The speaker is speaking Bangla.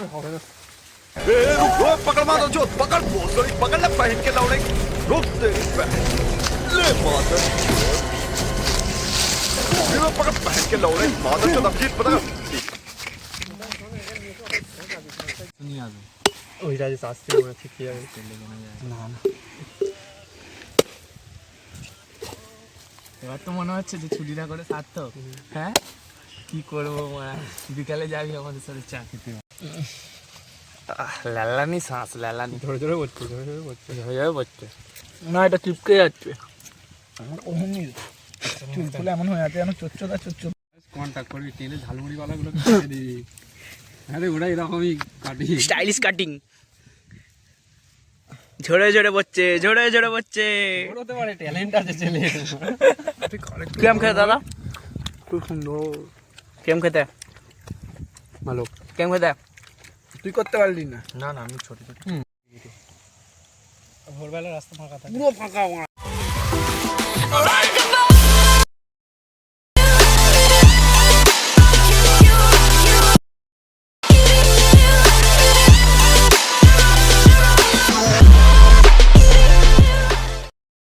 रुक पकड़ माता चोद पकड़ बोतल पकड़ ले पहन के लौड़े रुक तेरी बहन ले माता ये पकड़ पहन के लौड़े माता चोद अब जीत पता सुनिए आज ওই রাজে আসছে ওরা ঠিক কি হবে না না এবার তো মনে হচ্ছে যে ছুটিটা করে সার্থক হ্যাঁ কি করবো বিকালে যাবি আমাদের সাথে চা খেতে লালানি শ্বাস লালানি ধরে ধরে বলছে ধরে ধরে বলছে হয়ে যাবে বলছে না এটা চিপকে যাচ্ছে আমার ওহনি চুলগুলো এমন হয়ে আছে যেন চচ্চদা চচ্চদ কন্টাক্ট করবি টেনে ঝালমুড়িওয়ালাগুলো কেটে দিবি আরে ওরা এরকমই কাটি স্টাইলিশ কাটিং ঝরে ঝরে পড়ছে ঝরে ঝরে পড়ছে হতে পারে ট্যালেন্ট আছে ছেলে কেম খেতে দাদা খুব সুন্দর কেম খেতে ভালো কেম খেতে তুই করতে পারলি না না না আমি ছোট ছোট ভোরবেলা রাস্তা ফাঁকা থাকে পুরো ফাঁকা